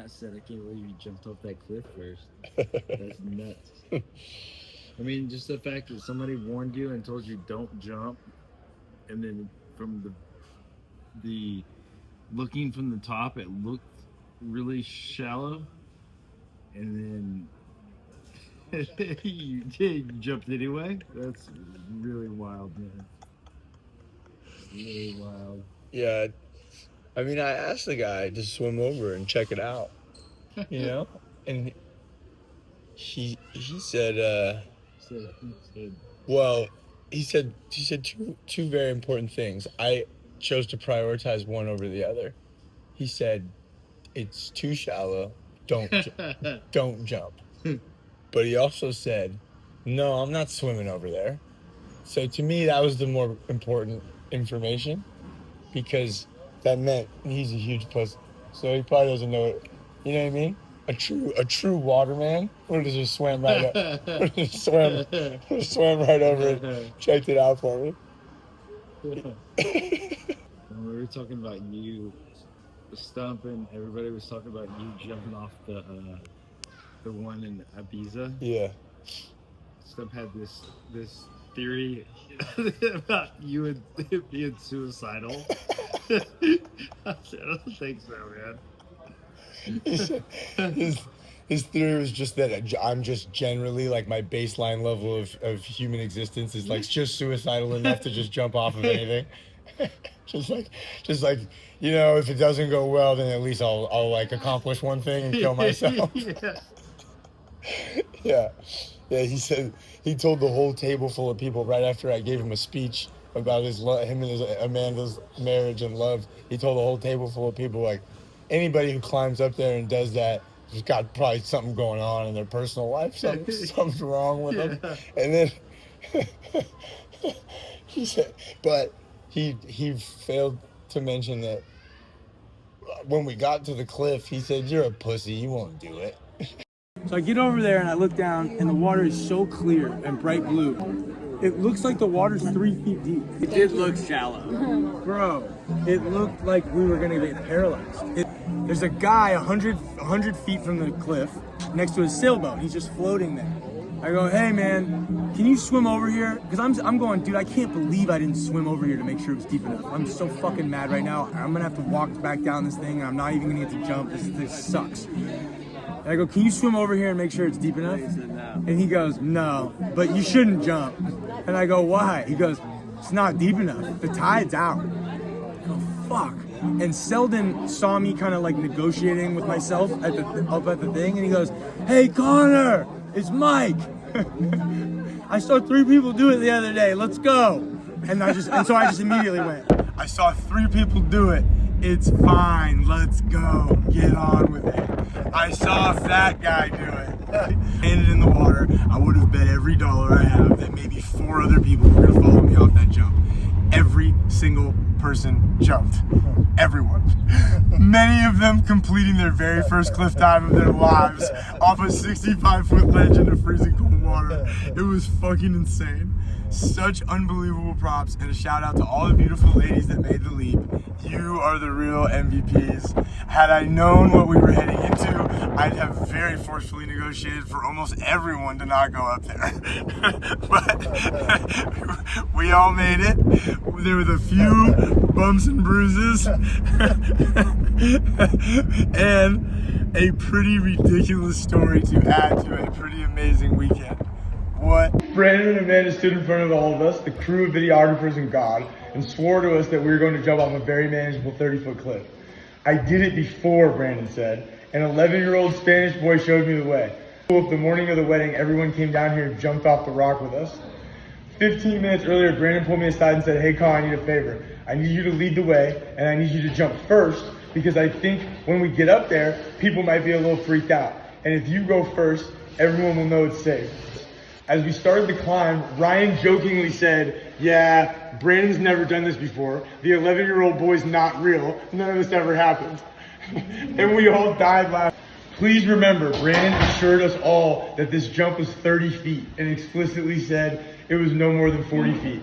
I said, I can't believe you jumped off that cliff first. That's nuts. I mean, just the fact that somebody warned you and told you don't jump, and then from the looking from the top, it looked really shallow, and then you jumped anyway. That's really wild, man. Really wild. Yeah, I mean, I asked the guy to swim over and check it out, you know, and he said, well, he said two very important things. I chose to prioritize one over the other. He said, it's too shallow. Don't jump. But he also said, no, I'm not swimming over there. So to me, that was the more important information, because that meant he's a huge pussy. So he probably doesn't know it. You know what I mean? A true waterman would have just swam right up. swam right over and checked it out for me. When we were talking about you stumping, everybody was talking about you jumping off the one in Ibiza. Yeah. Stump had this theory about you being suicidal. I said, I don't think so, man. His theory was just that I'm just generally, like, my baseline level of human existence is like just suicidal enough to just jump off of anything. just like, you know, if it doesn't go well, then at least I'll like accomplish one thing and kill myself. Yeah. He said he told the whole table full of people right after I gave him a speech about him and Amanda's marriage and love. He told the whole table full of people, like, anybody who climbs up there and does that has got probably something going on in their personal life. Something's wrong with them. And then he said, but he failed to mention that when we got to the cliff, he said, "You're a pussy. You won't do it." So I get over there and I look down, and the water is so clear and bright blue. It looks like the water's 3 feet deep. It did look shallow. Bro, it looked like we were gonna get paralyzed. There's a guy 100 feet from the cliff next to a sailboat. He's just floating there. I go, hey man, can you swim over here? Because I'm going, dude, I can't believe I didn't swim over here to make sure it was deep enough. I'm so fucking mad right now. I'm gonna have to walk back down this thing, and I'm not even gonna get to jump. This sucks. And I go, can you swim over here and make sure it's deep enough? He said no. And he goes, no, but you shouldn't jump. And I go, why? He goes, it's not deep enough. The tide's out. I go, fuck. And Selden saw me kind of like negotiating with myself up at the thing, and he goes, hey Connor, it's Mike. I saw 3 people do it the other day. Let's go. And so I just immediately went. I saw 3 people do it. It's fine. Let's go. Get on with it. I saw a fat guy do it. Landed in the water. I would have bet every dollar I have that maybe 4 other people were gonna follow me off that jump. Every single person jumped. Everyone. Many of them completing their very first cliff dive of their lives off a 65-foot ledge into freezing cold water. It was fucking insane. Such unbelievable props, and a shout out to all the beautiful ladies that made the leap. You are the real MVPs. Had I known what we were heading into, I'd have very forcefully negotiated for almost everyone to not go up there. But we all made it. There were a few bumps and bruises and a pretty ridiculous story to add to a pretty amazing weekend. What? Brandon and Amanda stood in front of all of us, the crew of videographers and God, and swore to us that we were going to jump off a very manageable 30-foot cliff. I did it before, Brandon said. An 11-year-old Spanish boy showed me the way. The morning of the wedding, everyone came down here and jumped off the rock with us. 15 minutes earlier, Brandon pulled me aside and said, hey, Con, I need a favor. I need you to lead the way, and I need you to jump first, because I think when we get up there, people might be a little freaked out. And if you go first, everyone will know it's safe. As we started the climb, Ryan jokingly said, yeah, Brandon's never done this before. The 11-year-old boy's not real. None of this ever happened. And we all died laughing. Please remember, Brandon assured us all that this jump was 30 feet and explicitly said it was no more than 40 feet.